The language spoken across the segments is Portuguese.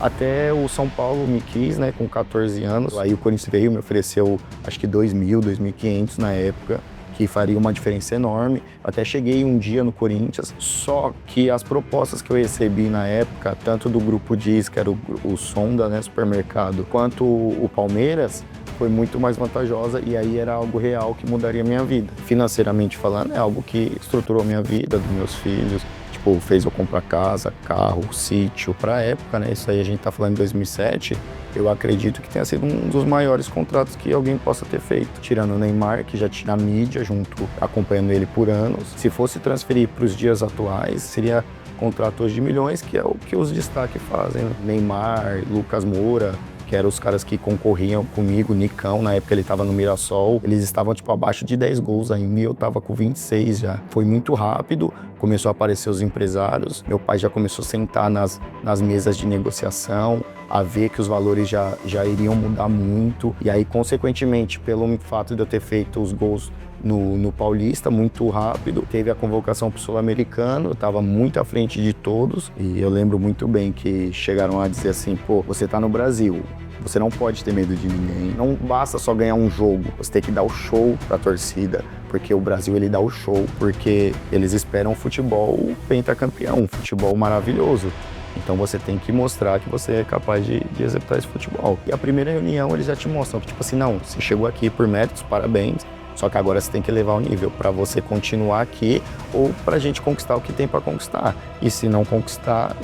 Até o São Paulo me quis, né, com 14 anos. Aí o Corinthians veio, me ofereceu acho que 2.000, 2.500 na época, que faria uma diferença enorme. Até cheguei um dia no Corinthians, só que as propostas que eu recebi na época, tanto do Grupo Diz, que era o Sonda, né, supermercado, quanto o Palmeiras, foi muito mais vantajosa e aí era algo real que mudaria a minha vida. Financeiramente falando, é algo que estruturou a minha vida, dos meus filhos. Tipo, fez eu comprar casa, carro, sítio. Pra época, né, isso aí a gente tá falando em 2007, eu acredito que tenha sido um dos maiores contratos que alguém possa ter feito. Tirando o Neymar, que já tinha a mídia junto, acompanhando ele por anos. Se fosse transferir para os dias atuais, seria contratos de milhões, que é o que os destaques fazem, né? Neymar, Lucas Moura, que eram os caras que concorriam comigo, Nicão, na época ele estava no Mirassol, eles estavam tipo abaixo de 10 gols ainda e eu tava com 26 já. Foi muito rápido, começou a aparecer os empresários, meu pai já começou a sentar nas mesas de negociação, a ver que os valores já iriam mudar muito, e aí consequentemente, pelo fato de eu ter feito os gols no Paulista, muito rápido. Teve a convocação para o Sul-Americano, eu estava muito à frente de todos e eu lembro muito bem que chegaram a dizer assim, pô, você tá no Brasil, você não pode ter medo de ninguém, não basta só ganhar um jogo, você tem que dar o show pra torcida, porque o Brasil ele dá o show, porque eles esperam um futebol pentacampeão, um futebol maravilhoso. Então você tem que mostrar que você é capaz de executar esse futebol. E a primeira reunião eles já te mostram que tipo assim, não, você chegou aqui por méritos, parabéns, só que agora você tem que elevar o nível para você continuar aqui ou para a gente conquistar o que tem para conquistar. E se não conquistar,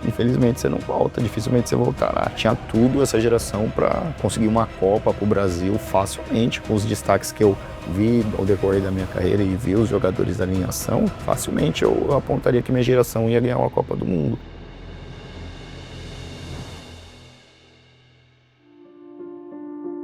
infelizmente você não volta, dificilmente você voltará. Tinha tudo essa geração para conseguir uma Copa para o Brasil facilmente, com os destaques que eu vi ao decorrer da minha carreira e vi os jogadores da linha ação, facilmente eu apontaria que minha geração ia ganhar uma Copa do Mundo.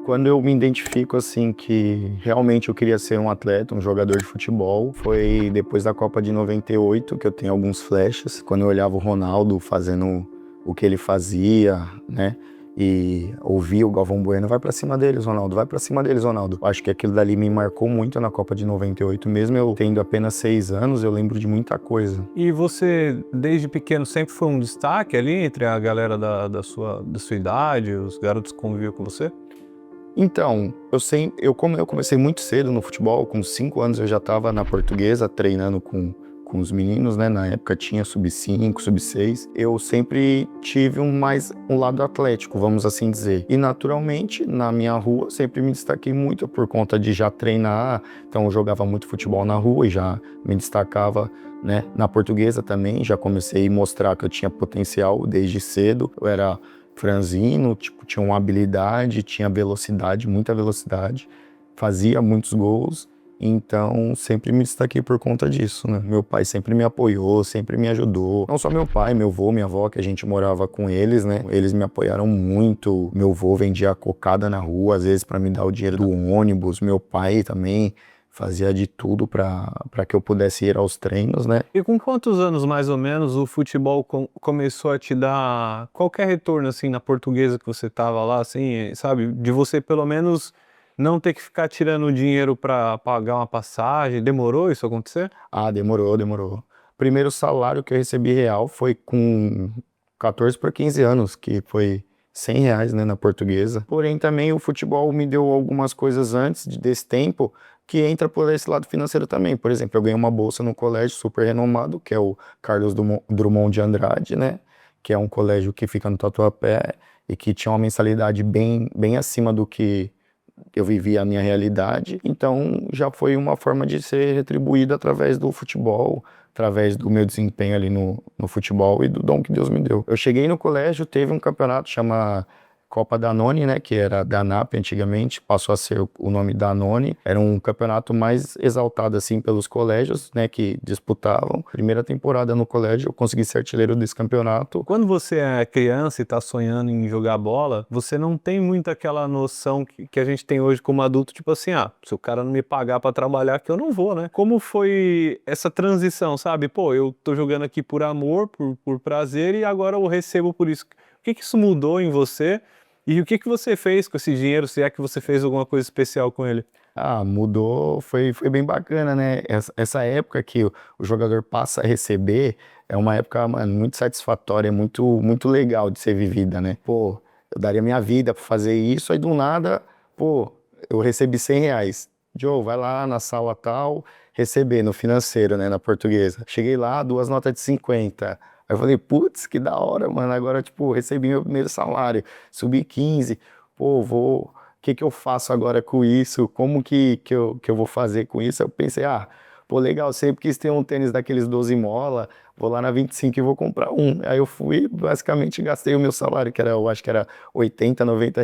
Quando eu me identifico assim que realmente eu queria ser um atleta, um jogador de futebol, foi depois da Copa de 98 que eu tenho alguns flashes, quando eu olhava o Ronaldo fazendo o que ele fazia, né? E ouvia o Galvão Bueno, vai pra cima deles, Ronaldo, vai pra cima deles, Ronaldo. Acho que aquilo dali me marcou muito na Copa de 98, mesmo eu tendo apenas 6 anos, eu lembro de muita coisa. E você, desde pequeno, sempre foi um destaque ali entre a galera da sua idade, os garotos que conviviam com você? Então, como eu comecei muito cedo no futebol, com 5 anos eu já estava na Portuguesa treinando com os meninos, né? Na época tinha sub-5, sub-6. Eu sempre tive um lado atlético, vamos assim dizer. E naturalmente, na minha rua, sempre me destaquei muito por conta de já treinar. Então eu jogava muito futebol na rua e já me destacava, né? Na Portuguesa também, já comecei a mostrar que eu tinha potencial desde cedo. Eu era franzino, tipo, tinha uma habilidade, tinha velocidade, muita velocidade, fazia muitos gols, então sempre me destaquei por conta disso, né? Meu pai sempre me apoiou, sempre me ajudou. Não só meu pai, meu avô, minha avó, que a gente morava com eles, né? Eles me apoiaram muito. Meu avô vendia cocada na rua, às vezes para me dar o dinheiro do ônibus. Meu pai também fazia de tudo para que eu pudesse ir aos treinos, né? E com quantos anos, mais ou menos, o futebol começou a te dar qualquer retorno, assim, na Portuguesa que você tava lá, assim, sabe? De você, pelo menos, não ter que ficar tirando dinheiro pra pagar uma passagem. Demorou isso acontecer? Ah, demorou. Primeiro salário que eu recebi real foi com 14 para 15 anos, que foi R$ 100, né, na Portuguesa. Porém, também o futebol me deu algumas coisas antes desse tempo que entra por esse lado financeiro também. Por exemplo, eu ganhei uma bolsa no colégio super renomado, que é o Carlos Drummond de Andrade, né, que é um colégio que fica no Tatuapé e que tinha uma mensalidade bem acima do que eu vivia a minha realidade, então já foi uma forma de ser retribuído através do futebol, através do meu desempenho ali no futebol e do dom que Deus me deu. Eu cheguei no colégio, teve um campeonato chamado Copa Danone, né, que era Danap antigamente, passou a ser o nome Danone. Era um campeonato mais exaltado assim pelos colégios, né, que disputavam. Primeira temporada no colégio, eu consegui ser artilheiro desse campeonato. Quando você é criança e tá sonhando em jogar bola, você não tem muito aquela noção que a gente tem hoje como adulto, tipo assim, ah, se o cara não me pagar pra trabalhar aqui, eu não vou, né? Como foi essa transição, sabe? Pô, eu tô jogando aqui por amor, por prazer, e agora eu recebo por isso. O que que isso mudou em você? E o que que você fez com esse dinheiro, se é que você fez alguma coisa especial com ele? Ah, mudou, foi bem bacana, né? Essa época que o jogador passa a receber é uma época, mano, muito satisfatória, muito legal de ser vivida, né? Pô, eu daria minha vida pra fazer isso, aí do nada, pô, eu recebi R$ 100. Joe, vai lá na sala tal, receber no financeiro, né, na portuguesa. Cheguei lá, duas notas de 50. Aí eu falei, putz, que da hora, mano. Agora, tipo, recebi meu primeiro salário, subi 15. Pô, o que eu faço agora com isso? Como que eu vou fazer com isso? Eu pensei, pô, legal, sempre quis ter um tênis daqueles 12 mola, vou lá na 25 e vou comprar um. Aí eu fui, basicamente gastei o meu salário, que era, eu acho que era 80, R$ 90,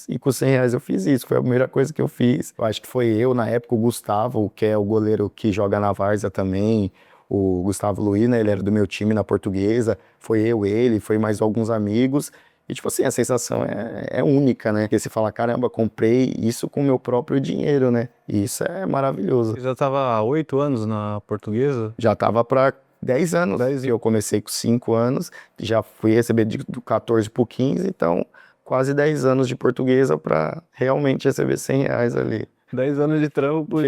e com R$ 100 eu fiz isso. Foi a primeira coisa que eu fiz. Eu acho que foi eu, na época, o Gustavo, que é o goleiro que joga na Várzea também, o Gustavo Luiz, né? Ele era do meu time na Portuguesa. Foi eu, ele, foi mais alguns amigos. E, tipo assim, a sensação é única, né? Porque você fala, caramba, comprei isso com o meu próprio dinheiro, né? E isso é maravilhoso. Você já estava há 8 anos na Portuguesa? Já tava para 10 anos. 10 Eu comecei com 5 anos, já fui receber do 14 para 15, então quase 10 anos de portuguesa para realmente receber R$ 100 ali. 10 anos de trampo.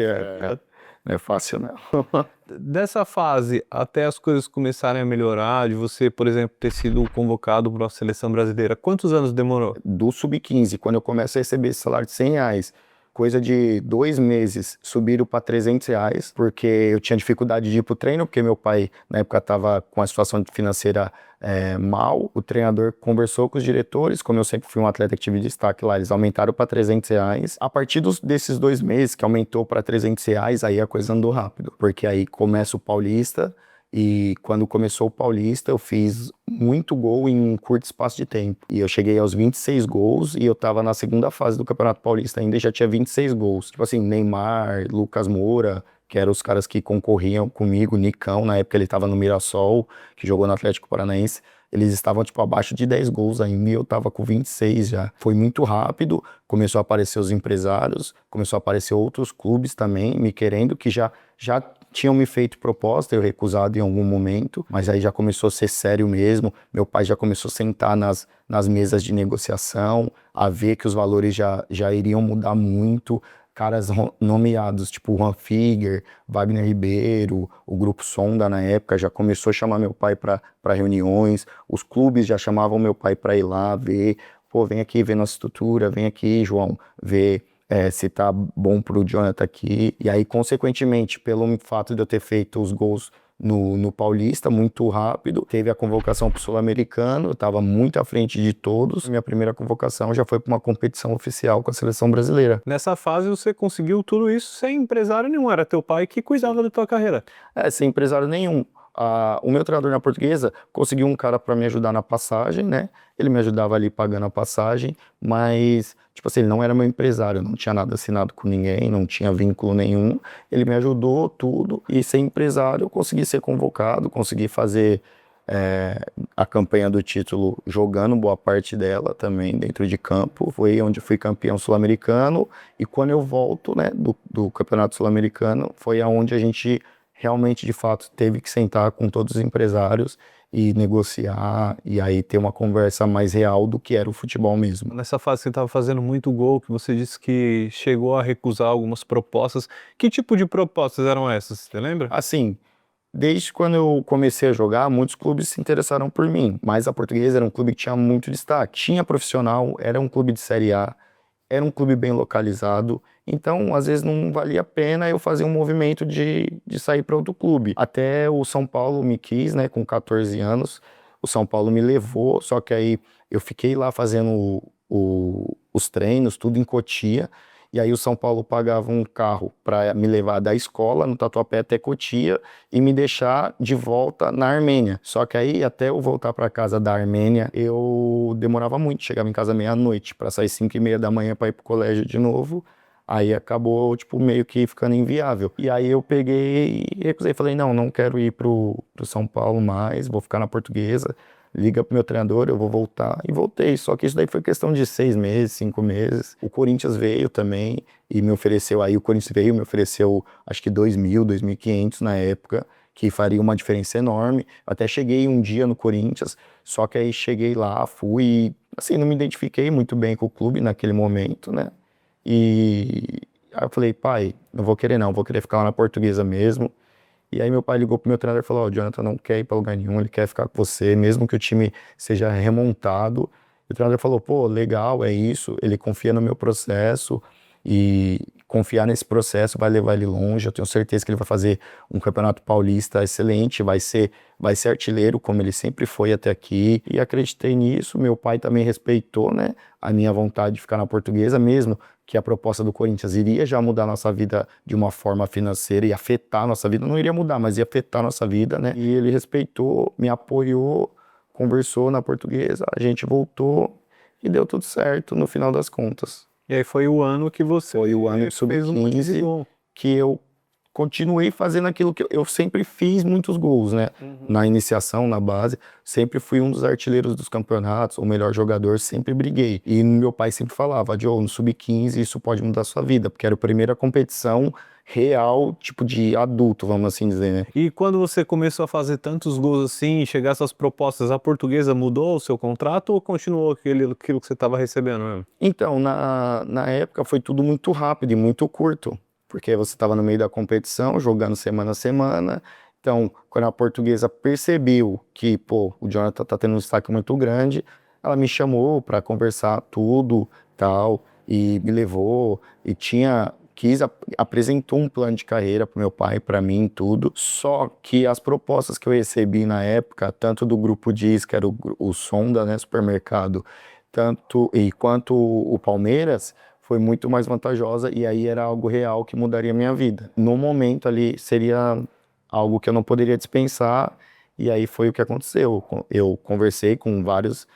Não é fácil, não. Dessa fase até as coisas começarem a melhorar, de você, por exemplo, ter sido convocado para a seleção brasileira, quantos anos demorou? Do sub-15, quando eu começo a receber esse salário de R$ 100, coisa de 2 meses, subiram para R$ 300, porque eu tinha dificuldade de ir pro treino, porque meu pai, na época, estava com a situação financeira mal. O treinador conversou com os diretores, como eu sempre fui um atleta que tive destaque lá, eles aumentaram para R$ 300. A partir desses 2 meses, que aumentou para R$ 300, aí a coisa andou rápido, porque aí começa o Paulista. E quando começou o Paulista, eu fiz muito gol em um curto espaço de tempo. E eu cheguei aos 26 gols e eu tava na segunda fase do Campeonato Paulista ainda e já tinha 26 gols. Tipo assim, Neymar, Lucas Moura, que eram os caras que concorriam comigo, Nicão, na época ele tava no Mirassol, que jogou no Atlético Paranaense. Eles estavam, tipo, abaixo de 10 gols ainda e eu tava com 26 já. Foi muito rápido, começou a aparecer os empresários, começou a aparecer outros clubes também me querendo, que já tinham me feito proposta, eu recusado em algum momento, mas aí já começou a ser sério mesmo. Meu pai já começou a sentar nas mesas de negociação, a ver que os valores já iriam mudar muito. Caras nomeados, tipo Juan Figuer, Wagner Ribeiro, o Grupo Sonda na época já começou a chamar meu pai para reuniões, os clubes já chamavam meu pai para ir lá ver, pô, vem aqui ver nossa estrutura, vem aqui, João, ver se tá bom pro Jonathan aqui. E aí, consequentemente, pelo fato de eu ter feito os gols no Paulista muito rápido, teve a convocação pro Sul-Americano, eu tava muito à frente de todos. Minha primeira convocação já foi para uma competição oficial com a seleção brasileira. Nessa fase você conseguiu tudo isso sem empresário nenhum, era teu pai que cuidava da tua carreira. Sem empresário nenhum. O meu treinador na Portuguesa conseguiu um cara para me ajudar na passagem, né? Ele me ajudava ali pagando a passagem, mas, tipo assim, ele não era meu empresário, não tinha nada assinado com ninguém, não tinha vínculo nenhum. Ele me ajudou tudo e, sem empresário, eu consegui ser convocado, consegui fazer a campanha do título jogando boa parte dela também dentro de campo. Foi onde eu fui campeão sul-americano e quando eu volto, né, do Campeonato Sul-Americano, foi aonde a gente realmente, de fato, teve que sentar com todos os empresários e negociar, e aí ter uma conversa mais real do que era o futebol mesmo. Nessa fase você estava fazendo muito gol, que você disse que chegou a recusar algumas propostas. Que tipo de propostas eram essas, você lembra? Assim, desde quando eu comecei a jogar, muitos clubes se interessaram por mim, mas a Portuguesa era um clube que tinha muito destaque. Tinha profissional, era um clube de Série A, era um clube bem localizado, então às vezes não valia a pena eu fazer um movimento de sair para outro clube. Até o São Paulo me quis, né, com 14 anos, o São Paulo me levou, só que aí eu fiquei lá fazendo os treinos, tudo em Cotia, e aí o São Paulo pagava um carro para me levar da escola, no Tatuapé até Cotia, e me deixar de volta na Armênia. Só que aí, até eu voltar para casa da Armênia, eu demorava muito. Chegava em casa meia-noite para sair 5h30 da manhã para ir pro colégio de novo. Aí acabou, tipo, meio que ficando inviável. E aí eu peguei e recusei. Falei, não quero ir pro São Paulo mais, vou ficar na Portuguesa. Liga pro meu treinador, eu vou voltar. E voltei. Só que isso daí foi questão de 6 meses, 5 meses. O Corinthians veio também e me ofereceu. Aí o Corinthians veio, me ofereceu acho que 2.000, 2.500 na época, que faria uma diferença enorme. Até cheguei um dia no Corinthians, só que aí cheguei lá, fui. Assim, não me identifiquei muito bem com o clube naquele momento, né? E Aí eu falei, pai, não vou querer não, vou querer ficar lá na Portuguesa mesmo. E aí meu pai ligou pro meu treinador e falou, ó, o Jonathan não quer ir pra lugar nenhum, ele quer ficar com você, mesmo que o time seja remontado. E o treinador falou, pô, legal, é isso, ele confia no meu processo e confiar nesse processo vai levar ele longe, eu tenho certeza que ele vai fazer um campeonato paulista excelente, vai ser artilheiro como ele sempre foi até aqui. E acreditei nisso, meu pai também respeitou, né, a minha vontade de ficar na Portuguesa, mesmo que a proposta do Corinthians iria já mudar a nossa vida de uma forma financeira e afetar a nossa vida, não iria mudar, mas ia afetar a nossa vida, né? E ele respeitou, me apoiou, conversou na Portuguesa, a gente voltou e deu tudo certo no final das contas. E aí foi o ano que você Foi o ano de fez um monte de sub-15 gol. que eu continuei fazendo aquilo que eu sempre fiz muitos gols, né? Na iniciação, na base, sempre fui um dos artilheiros dos campeonatos, o melhor jogador, sempre briguei. E meu pai sempre falava, Joe, no sub-15 isso pode mudar a sua vida, porque era a primeira competição real, tipo de adulto, vamos assim dizer, né? E quando você começou a fazer tantos gols assim, chegar essas propostas, a Portuguesa mudou o seu contrato ou continuou aquilo que você estava recebendo mesmo? Então, na época foi tudo muito rápido e muito curto, porque você estava no meio da competição, jogando semana a semana. Então, quando a Portuguesa percebeu que, pô, o Jonathan tá tendo um destaque muito grande, ela me chamou para conversar tudo, tal, e me levou e apresentou um plano de carreira pro meu pai, para mim, tudo. Só que as propostas que eu recebi na época, tanto do Grupo Diz, que era o Sonda, né, supermercado, tanto e quanto o Palmeiras, foi muito mais vantajosa e aí era algo real que mudaria a minha vida. No momento ali seria algo que eu não poderia dispensar e aí foi o que aconteceu. Eu conversei com vários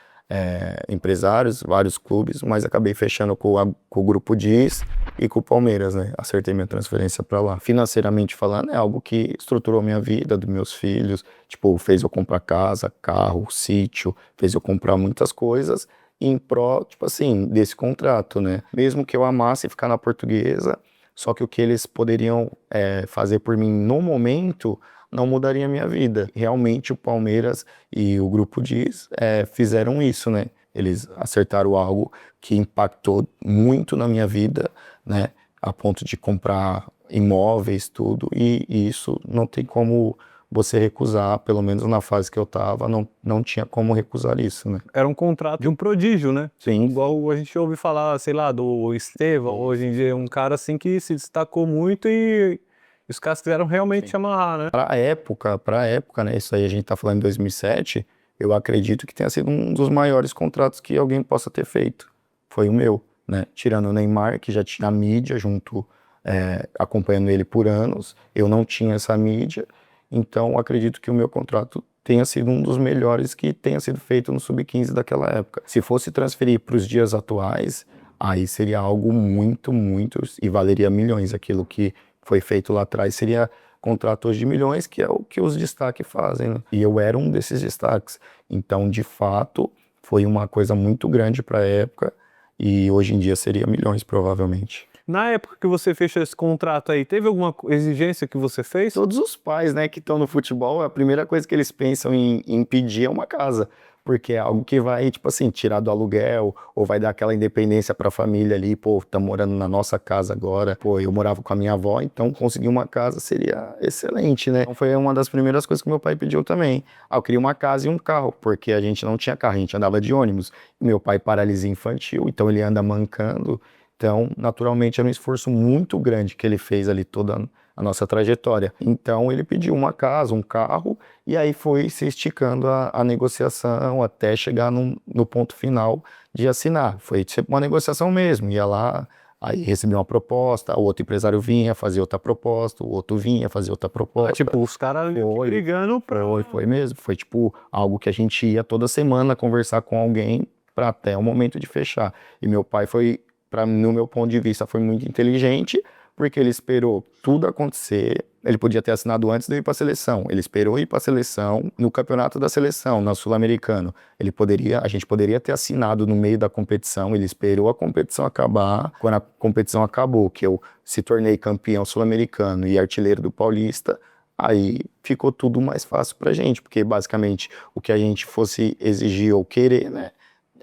empresários, vários clubes, mas acabei fechando com o Grupo Diz e com o Palmeiras, né? Acertei minha transferência para lá. Financeiramente falando, é algo que estruturou minha vida, dos meus filhos, tipo, fez eu comprar casa, carro, sítio, fez eu comprar muitas coisas em prol, tipo assim, desse contrato, né? Mesmo que eu amasse ficar na Portuguesa, só que o que eles poderiam fazer por mim no momento não mudaria a minha vida. Realmente o Palmeiras e o Grupo Diz fizeram isso, né? Eles acertaram algo que impactou muito na minha vida, né? A ponto de comprar imóveis, tudo, e isso não tem como você recusar, pelo menos na fase que eu tava, não tinha como recusar isso, né? Era um contrato de um prodígio, né? Sim. Igual a gente ouve falar, sei lá, do Estevão, hoje em dia é um cara assim que se destacou muito e os caras quiseram realmente amarrar, né? Pra época, né? Isso aí a gente tá falando em 2007, eu acredito que tenha sido um dos maiores contratos que alguém possa ter feito. Foi o meu, né? Tirando o Neymar, que já tinha a mídia junto, acompanhando ele por anos, eu não tinha essa mídia, então acredito que o meu contrato tenha sido um dos melhores que tenha sido feito no Sub-15 daquela época. Se fosse transferir para os dias atuais, aí seria algo muito, muito, e valeria milhões. Aquilo que foi feito lá atrás seria contrato hoje de milhões, que é o que os destaques fazem, né? E eu era um desses destaques. Então, de fato, foi uma coisa muito grande para a época e hoje em dia seria milhões, provavelmente. Na época que você fechou esse contrato aí, teve alguma exigência que você fez? Todos os pais, né, que estão no futebol, a primeira coisa que eles pensam em pedir é uma casa, porque é algo que vai, tipo assim, tirar do aluguel, ou vai dar aquela independência para a família ali, pô, tá morando na nossa casa agora, pô, eu morava com a minha avó, então conseguir uma casa seria excelente, né? Então foi uma das primeiras coisas que meu pai pediu também. Ah, eu queria uma casa e um carro, porque a gente não tinha carro, a gente andava de ônibus. Meu pai paralisia infantil, então ele anda mancando. Então, naturalmente, era um esforço muito grande que ele fez ali toda a nossa trajetória. Então, ele pediu uma casa, um carro, e aí foi se esticando a negociação até chegar no ponto final de assinar. Foi sempre uma negociação mesmo, ia lá, aí recebia uma proposta, o outro empresário vinha fazer outra proposta, o outro vinha fazer outra proposta. Tipo, os caras brigando pra... Foi mesmo, foi tipo algo que a gente ia toda semana conversar com alguém para até o momento de fechar. E meu pai foi, no meu ponto de vista, foi muito inteligente, porque ele esperou tudo acontecer. Ele podia ter assinado antes de ir para a seleção. Ele esperou ir para a seleção no campeonato da seleção, na Sul-Americano. A gente poderia ter assinado no meio da competição. Ele esperou a competição acabar. Quando a competição acabou, que eu se tornei campeão sul-americano e artilheiro do Paulista, aí ficou tudo mais fácil pra gente, porque basicamente o que a gente fosse exigir ou querer, né,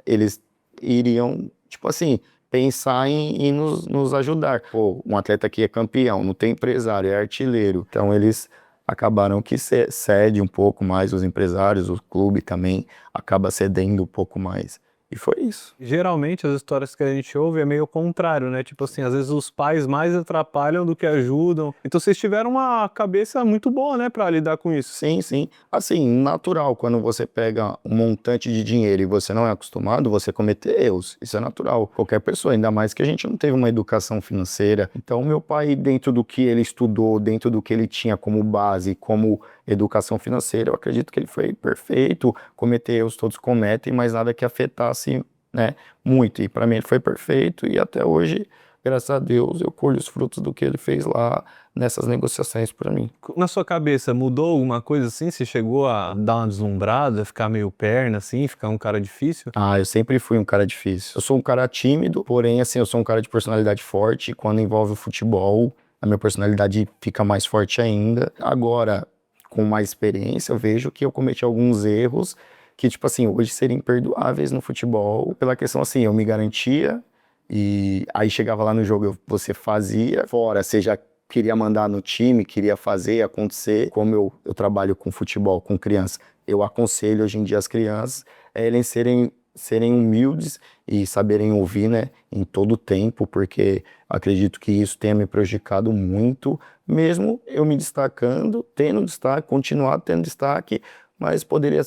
eles iriam, tipo assim, pensar em nos ajudar. Pô, um atleta que é campeão, não tem empresário, é artilheiro. Então eles acabaram que cede um pouco mais os empresários, o clube também acaba cedendo um pouco mais. E foi isso. Geralmente as histórias que a gente ouve é meio o contrário, né? Tipo assim, às vezes os pais mais atrapalham do que ajudam. Então vocês tiveram uma cabeça muito boa, né, pra lidar com isso. Sim, sim. Assim, natural, quando você pega um montante de dinheiro e você não é acostumado, você cometer erros. Isso é natural. Qualquer pessoa, ainda mais que a gente não teve uma educação financeira. Então, meu pai, dentro do que ele estudou, dentro do que ele tinha como base, como educação financeira, eu acredito que ele foi perfeito. Cometer erros todos cometem, mas nada que afetasse, né, muito. E para mim ele foi perfeito e até hoje, graças a Deus, eu colho os frutos do que ele fez lá nessas negociações para mim. Na sua cabeça, mudou alguma coisa assim? Você chegou a dar uma deslumbrada, ficar meio perna assim, ficar um cara difícil? Ah, eu sempre fui um cara difícil. Eu sou um cara tímido, porém, assim, eu sou um cara de personalidade forte. E quando envolve o futebol, a minha personalidade fica mais forte ainda. Agora, com mais experiência, eu vejo que eu cometi alguns erros que, tipo assim, hoje seriam imperdoáveis no futebol, pela questão assim, eu me garantia e aí chegava lá no jogo, você fazia, fora, você já queria mandar no time, queria fazer acontecer. Como eu trabalho com futebol, com criança, eu aconselho hoje em dia as crianças eles serem humildes e saberem ouvir, né, em todo o tempo, porque acredito que isso tenha me prejudicado muito, mesmo eu me destacando, tendo destaque, continuar tendo destaque, mas poderia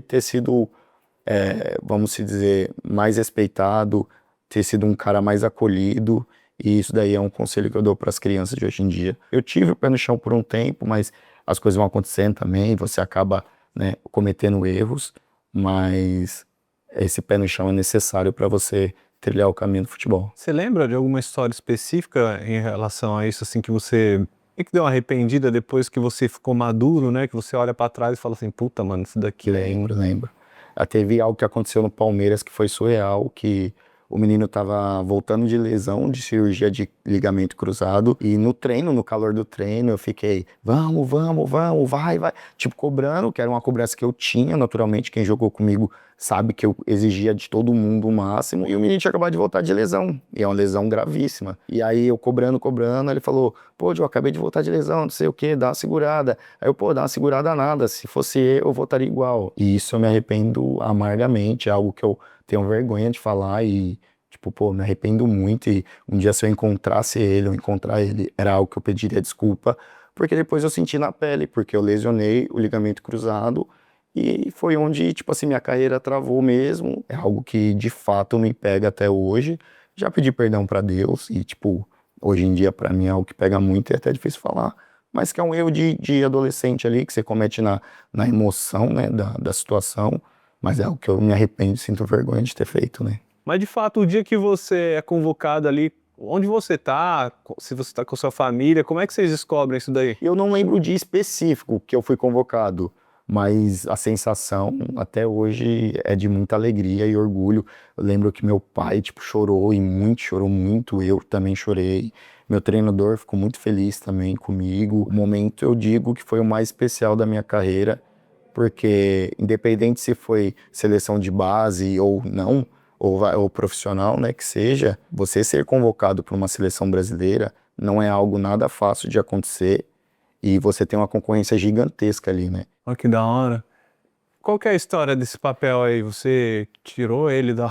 ter sido, vamos se dizer, mais respeitado, ter sido um cara mais acolhido, e isso daí é um conselho que eu dou para as crianças de hoje em dia. Eu tive o pé no chão por um tempo, mas as coisas vão acontecendo também, você acaba, né, cometendo erros, mas esse pé no chão é necessário para você trilhar o caminho do futebol. Você lembra de alguma história específica em relação a isso, assim, que você meio que deu uma arrependida depois que você ficou maduro, né? Que você olha pra trás e fala assim, puta, mano, isso daqui é... Lembro. Teve algo que aconteceu no Palmeiras que foi surreal, que o menino tava voltando de lesão, de cirurgia de ligamento cruzado, e no treino, no calor do treino, eu fiquei, vamos, vai. Tipo, cobrando, que era uma cobrança que eu tinha, naturalmente, quem jogou comigo sabe que eu exigia de todo mundo o máximo, e o menino tinha acabado de voltar de lesão, e é uma lesão gravíssima. E aí eu cobrando, ele falou, pô, Joe, acabei de voltar de lesão, não sei o que, dá uma segurada. Aí eu, pô, dá uma segurada nada, se fosse eu voltaria igual. E isso eu me arrependo amargamente, é algo que eu tenho vergonha de falar e, tipo, pô, me arrependo muito. E um dia se eu encontrasse ele, ou encontrar ele, era algo que eu pediria desculpa, porque depois eu senti na pele, porque eu lesionei o ligamento cruzado e foi onde, tipo assim, minha carreira travou mesmo. É algo que, de fato, me pega até hoje. Já pedi perdão pra Deus e, tipo, hoje em dia, pra mim, é algo que pega muito e é até difícil falar, mas que é um erro de adolescente ali, que você comete na emoção, né, da situação, mas é algo que eu me arrependo, sinto vergonha de ter feito, né. Mas de fato, o dia que você é convocado ali, onde você tá, se você tá com a sua família, como é que vocês descobrem isso daí? Eu não lembro o dia específico que eu fui convocado, mas a sensação até hoje é de muita alegria e orgulho. Eu lembro que meu pai, tipo, chorou muito, eu também chorei. Meu treinador ficou muito feliz também comigo. O momento eu digo que foi o mais especial da minha carreira, porque independente se foi seleção de base ou não, ou profissional, né, que seja, você ser convocado para uma seleção brasileira não é algo nada fácil de acontecer e você tem uma concorrência gigantesca ali, né? Olha que da hora. Qual que é a história desse papel aí? Você tirou ele da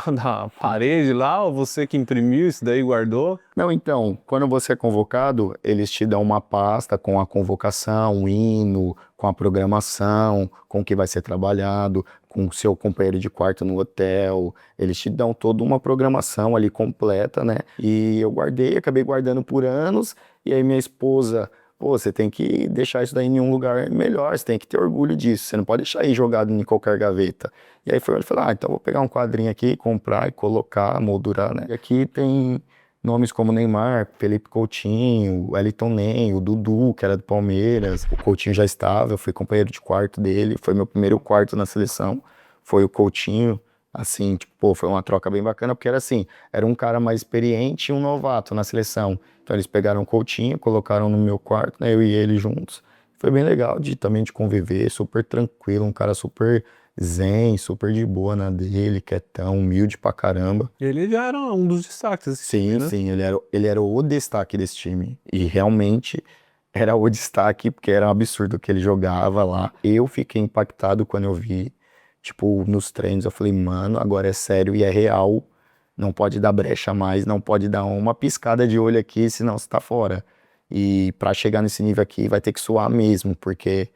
parede lá, ou você que imprimiu isso daí e guardou? Não, então, quando você é convocado, eles te dão uma pasta com a convocação, o hino, com a programação, com o que vai ser trabalhado, com o seu companheiro de quarto no hotel. Eles te dão toda uma programação ali completa, né? E eu guardei, acabei guardando por anos, e aí minha esposa, pô, você tem que deixar isso daí em um lugar melhor, você tem que ter orgulho disso, você não pode deixar aí jogado em qualquer gaveta. E aí foi onde eu falei, então vou pegar um quadrinho aqui, comprar e colocar, moldurar, né? E aqui tem nomes como Neymar, Felipe Coutinho, Wellington Nem, o Dudu, que era do Palmeiras. O Coutinho já estava, eu fui companheiro de quarto dele, foi meu primeiro quarto na seleção, foi o Coutinho. Assim, tipo, pô, foi uma troca bem bacana, porque era assim, era um cara mais experiente e um novato na seleção. Então eles pegaram o Coutinho, colocaram no meu quarto, né, eu e ele juntos. Foi bem legal também de conviver, super tranquilo, um cara super zen, super de boa na dele, quietão, humilde pra caramba. Ele já era um dos destaques desse time, Sim, né? sim, ele era o destaque desse time. E realmente era o destaque, porque era um absurdo o que ele jogava lá. Eu fiquei impactado quando eu vi, tipo, nos treinos. Eu falei, mano, agora é sério e é real. Não pode dar brecha mais, não pode dar uma piscada de olho aqui, senão você tá fora. E pra chegar nesse nível aqui vai ter que suar mesmo, porque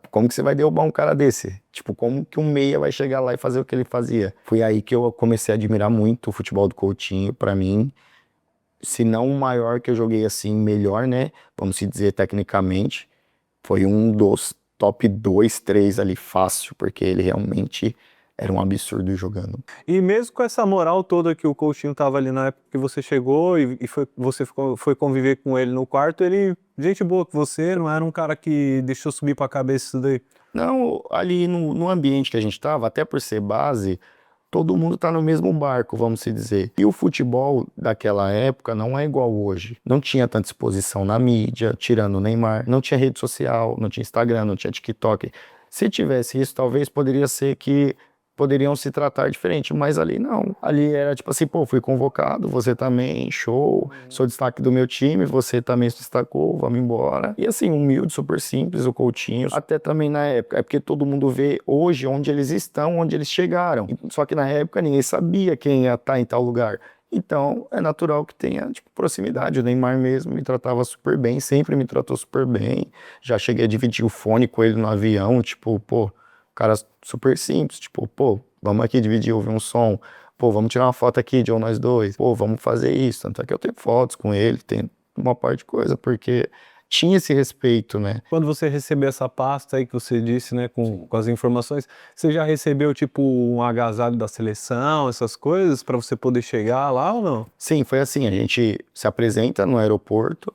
como que você vai derrubar um cara desse? Tipo, como que um meia vai chegar lá e fazer o que ele fazia? Foi aí que eu comecei a admirar muito o futebol do Coutinho. Pra mim, se não o maior que eu joguei assim, melhor, né? Vamos se dizer tecnicamente, foi um dos top 2, 3 ali fácil, porque ele realmente era um absurdo jogando. E mesmo com essa moral toda que o Coutinho tava ali na época que você chegou você foi conviver com ele no quarto, ele, gente boa com você, não era um cara que deixou subir pra cabeça isso daí. Não, ali no ambiente que a gente tava, até por ser base, todo mundo tá no mesmo barco, vamos se dizer. E o futebol daquela época não é igual hoje. Não tinha tanta exposição na mídia, tirando o Neymar. Não tinha rede social, não tinha Instagram, não tinha TikTok. Se tivesse isso, talvez poderia ser que poderiam se tratar diferente, mas ali não. Ali era tipo assim, pô, fui convocado, você também, show, sou destaque do meu time, você também se destacou, vamos embora. E assim, humilde, super simples, o Coutinho, até também na época, é porque todo mundo vê hoje onde eles estão, onde eles chegaram. Só que na época ninguém sabia quem ia estar em tal lugar. Então, é natural que tenha, tipo, proximidade. O Neymar mesmo me tratava super bem, sempre me tratou super bem. Já cheguei a dividir o fone com ele no avião, tipo, pô, cara super simples, tipo, pô, vamos aqui dividir, ouvir um som, pô, vamos tirar uma foto aqui de nós dois, pô, vamos fazer isso. Tanto é que eu tenho fotos com ele, tem uma parte de coisa, porque tinha esse respeito, né? Quando você recebeu essa pasta aí que você disse, né, com as informações, você já recebeu tipo um agasalho da seleção, essas coisas, pra você poder chegar lá ou não? Sim, foi assim, a gente se apresenta no aeroporto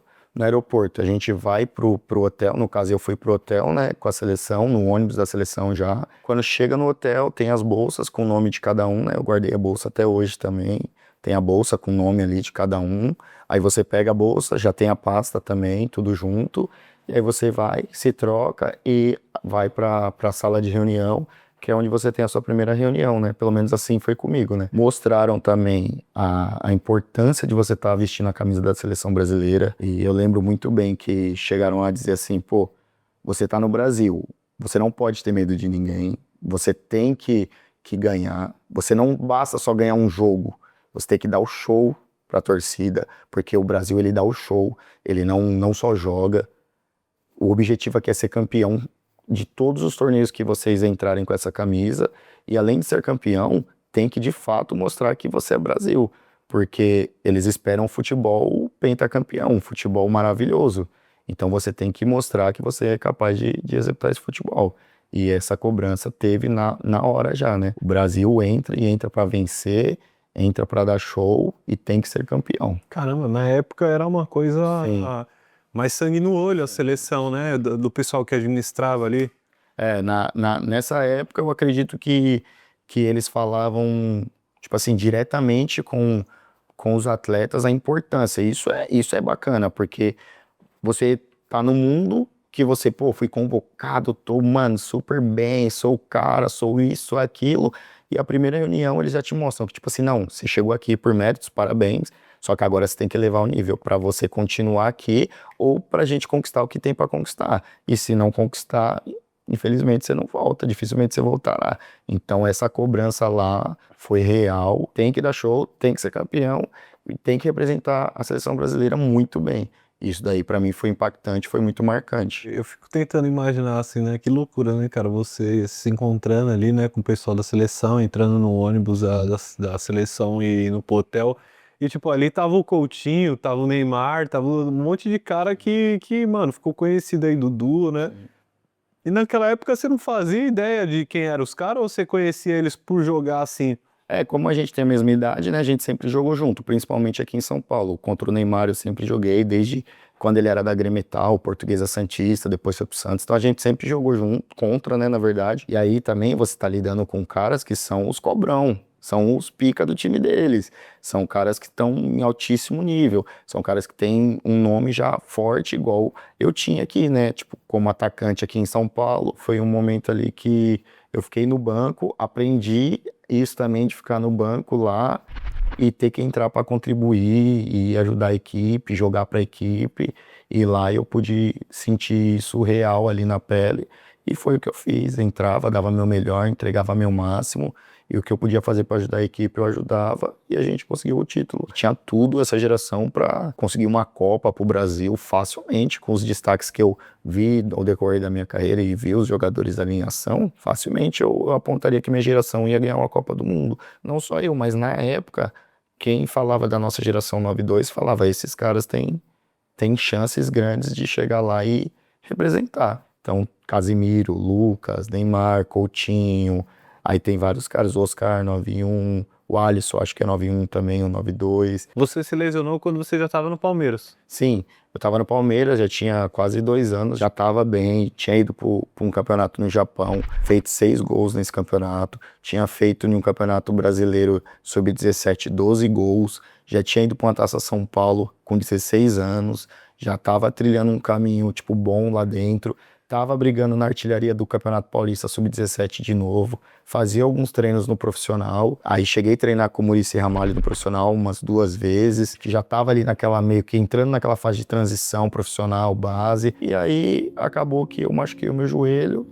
a gente vai pro hotel, no caso eu fui pro hotel, né, com a seleção, no ônibus da seleção já. Quando chega no hotel, tem as bolsas com o nome de cada um, né, eu guardei a bolsa até hoje também, tem a bolsa com o nome ali de cada um, aí você pega a bolsa, já tem a pasta também, tudo junto, e aí você vai, se troca e vai pra sala de reunião, que é onde você tem a sua primeira reunião, né? Pelo menos assim foi comigo, né? Mostraram também a importância de você estar vestindo a camisa da seleção brasileira. E eu lembro muito bem que chegaram a dizer assim, pô, você tá no Brasil, você não pode ter medo de ninguém, você tem que ganhar, você não basta só ganhar um jogo, você tem que dar o show pra torcida, porque o Brasil ele dá o show, ele não só joga, o objetivo aqui é ser campeão de todos os torneios que vocês entrarem com essa camisa. E além de ser campeão, tem que de fato mostrar que você é Brasil. Porque eles esperam um futebol pentacampeão, um futebol maravilhoso. Então você tem que mostrar que você é capaz de executar esse futebol. E essa cobrança teve na hora já, né? O Brasil entra e entra para vencer, entra para dar show e tem que ser campeão. Caramba, na época era uma coisa Sim. mais sangue no olho a seleção, né, do pessoal que administrava ali. Nessa época, eu acredito que eles falavam, tipo assim, diretamente com os atletas a importância. Isso é bacana, porque você tá no mundo que você, pô, fui convocado, tô, mano, super bem, sou o cara, sou isso, sou aquilo. E a primeira reunião eles já te mostram que, tipo assim, não, você chegou aqui por méritos, parabéns, só que agora você tem que elevar o nível para você continuar aqui ou pra gente conquistar o que tem para conquistar. E se não conquistar, infelizmente você não volta, dificilmente você voltará. Então essa cobrança lá foi real, tem que dar show, tem que ser campeão e tem que representar a seleção brasileira muito bem. Isso daí pra mim foi impactante, foi muito marcante. Eu fico tentando imaginar assim, né? Que loucura, né, cara? Você se encontrando ali, né, com o pessoal da seleção, entrando no ônibus da seleção e indo pro hotel. E, tipo, ali tava o Coutinho, tava o Neymar, tava um monte de cara mano, ficou conhecido aí, Dudu, né? E naquela época você não fazia ideia de quem eram os caras ou você conhecia eles por jogar assim? É, como a gente tem a mesma idade, né, a gente sempre jogou junto, principalmente aqui em São Paulo. Contra o Neymar eu sempre joguei, desde quando ele era da Grêmio-Metal, Portuguesa Santista, depois foi pro Santos. Então a gente sempre jogou junto, contra, né, na verdade. E aí também você tá lidando com caras que são os cobrão, são os pica do time deles. São caras que estão em altíssimo nível, são caras que têm um nome já forte, igual eu tinha aqui, né, tipo, como atacante aqui em São Paulo. Foi um momento ali que Eu fiquei no banco, aprendi isso também de ficar no banco lá e ter que entrar para contribuir e ajudar a equipe, jogar para a equipe. E lá eu pude sentir isso real ali na pele. E foi o que eu fiz. Entrava, dava meu melhor, entregava meu máximo. E o que eu podia fazer para ajudar a equipe, eu ajudava. E a gente conseguiu o título. Tinha tudo essa geração para conseguir uma Copa para o Brasil facilmente, com os destaques que eu vi ao decorrer da minha carreira e vi os jogadores ali em ação. Facilmente eu apontaria que minha geração ia ganhar uma Copa do Mundo. Não só eu, mas na época, quem falava da nossa geração 92 falava: esses caras têm chances grandes de chegar lá e representar. Então, Casimiro, Lucas, Neymar, Coutinho, aí tem vários caras, o Oscar 91, o Alisson, acho que é 91 também, o 92. Você se lesionou quando você já estava no Palmeiras. Sim, eu estava no Palmeiras, já tinha quase 2 anos, já estava bem, tinha ido para um campeonato no Japão, feito 6 gols nesse campeonato, tinha feito em um campeonato brasileiro sub-17 12 gols, já tinha ido para uma Taça São Paulo com 16 anos, já estava trilhando um caminho tipo bom lá dentro, estava brigando na artilharia do Campeonato Paulista sub-17 de novo, fazia alguns treinos no profissional, aí cheguei a treinar com o Muricy Ramalho no profissional umas 2 vezes, que já estava ali naquela meio que entrando naquela fase de transição profissional, base, e aí acabou que eu machuquei o meu joelho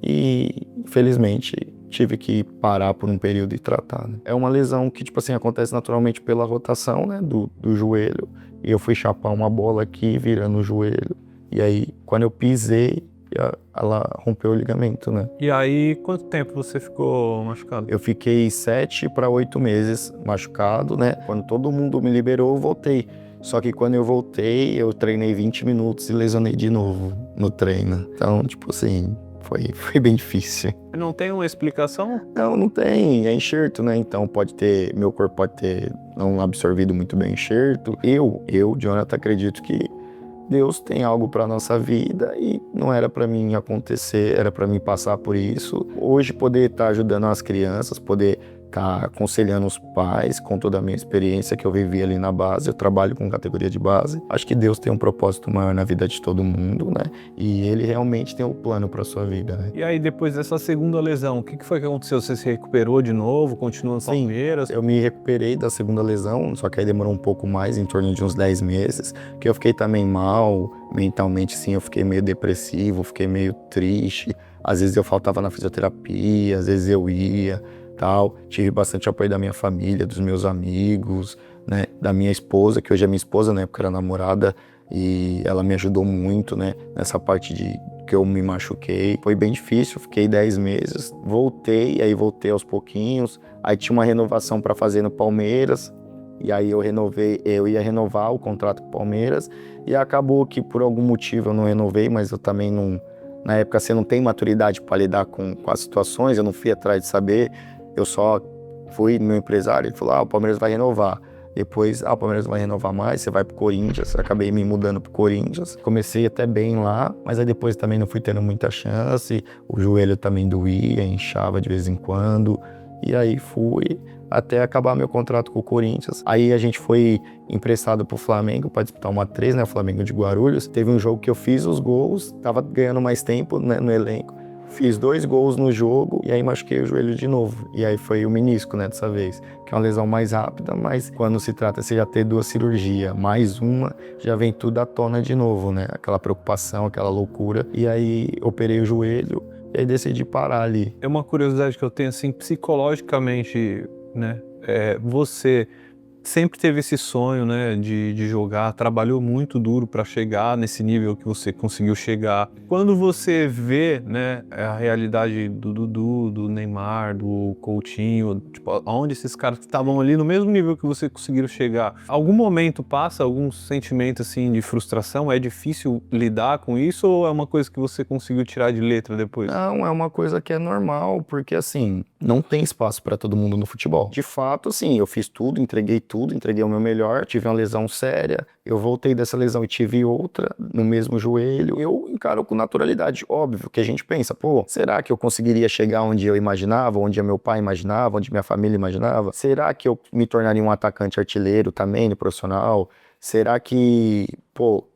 e infelizmente tive que parar por um período e tratar, né? É uma lesão que, tipo assim, acontece naturalmente pela rotação, né, do joelho, e eu fui chapar uma bola aqui virando o joelho, e aí quando eu pisei, ela rompeu o ligamento, né? E aí, quanto tempo você ficou machucado? Eu fiquei 7 para 8 meses machucado, né? Quando todo mundo me liberou, eu voltei. Só que quando eu voltei, eu treinei 20 minutos e lesionei de novo no treino. Então, tipo assim, foi bem difícil. Não tem uma explicação? Não tem, é enxerto, né? Então meu corpo pode ter não absorvido muito bem o enxerto. Jonathan, acredito que Deus tem algo para nossa vida e não era para mim acontecer, era para mim passar por isso. Hoje poder estar ajudando as crianças, poder estar aconselhando os pais com toda a minha experiência que eu vivi ali na base, eu trabalho com categoria de base. Acho que Deus tem um propósito maior na vida de todo mundo, né? E Ele realmente tem um plano para sua vida, né? E aí, depois dessa segunda lesão, o que foi que aconteceu? Você se recuperou de novo, continuou no Palmeiras? Eu me recuperei da segunda lesão, só que aí demorou um pouco mais, em torno de uns 10 meses, que eu fiquei também mal, mentalmente sim, eu fiquei meio depressivo, fiquei meio triste, às vezes eu faltava na fisioterapia, às vezes eu ia, tal, tive bastante apoio da minha família, dos meus amigos, né, da minha esposa, que hoje é minha esposa, na época era namorada, e ela me ajudou muito, né, nessa parte de que eu me machuquei. Foi bem difícil, fiquei 10 meses, voltei aos pouquinhos, aí tinha uma renovação para fazer no Palmeiras, e aí eu ia renovar o contrato com o Palmeiras, e acabou que por algum motivo eu não renovei, mas eu também não, na época você não tem maturidade para lidar com as situações, eu não fui atrás de saber, eu só fui no meu empresário, ele falou, o Palmeiras vai renovar. Depois, o Palmeiras não vai renovar mais, você vai pro Corinthians. Acabei me mudando pro Corinthians. Comecei até bem lá, mas aí depois também não fui tendo muita chance. O joelho também doía, inchava de vez em quando. E aí fui até acabar meu contrato com o Corinthians. Aí a gente foi emprestado pro Flamengo para disputar uma 3, né? O Flamengo de Guarulhos. Teve um jogo que eu fiz os gols, tava ganhando mais tempo, né, no elenco. Fiz 2 gols no jogo e aí machuquei o joelho de novo. E aí foi o menisco, né, dessa vez. Que é uma lesão mais rápida, mas quando se trata de você já ter 2 cirurgias, mais uma, já vem tudo à tona de novo, né? Aquela preocupação, aquela loucura. E aí operei o joelho e aí decidi parar ali. É uma curiosidade que eu tenho, assim, psicologicamente, né? Você sempre teve esse sonho, né, de jogar, trabalhou muito duro para chegar nesse nível que você conseguiu chegar. Quando você vê, né, a realidade do Dudu, do Neymar, do Coutinho, tipo, onde esses caras que estavam ali no mesmo nível que você conseguiram chegar, algum momento passa algum sentimento assim de frustração? É difícil lidar com isso ou é uma coisa que você conseguiu tirar de letra depois? Não, é uma coisa que é normal, porque assim, não tem espaço para todo mundo no futebol. De fato, assim, eu fiz tudo, entreguei o meu melhor, tive uma lesão séria, eu voltei dessa lesão e tive outra no mesmo joelho. Eu encaro com naturalidade, óbvio, que a gente pensa, será que eu conseguiria chegar onde eu imaginava, onde meu pai imaginava, onde minha família imaginava? Será que eu me tornaria um atacante artilheiro também no profissional? Será que,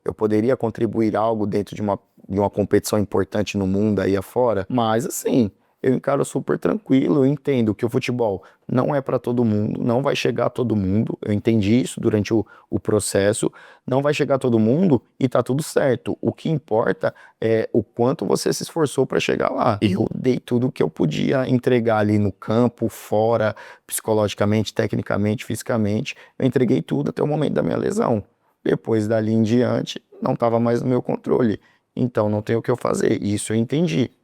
eu poderia contribuir algo dentro de uma competição importante no mundo aí afora? Mas, assim, eu encaro super tranquilo, eu entendo que o futebol não é para todo mundo, não vai chegar a todo mundo, eu entendi isso durante o processo, não vai chegar a todo mundo e tá tudo certo. O que importa é o quanto você se esforçou para chegar lá. Eu dei tudo o que eu podia entregar ali no campo, fora, psicologicamente, tecnicamente, fisicamente, eu entreguei tudo até o momento da minha lesão. Depois dali em diante, não estava mais no meu controle. Então não tem o que eu fazer. Isso eu entendi.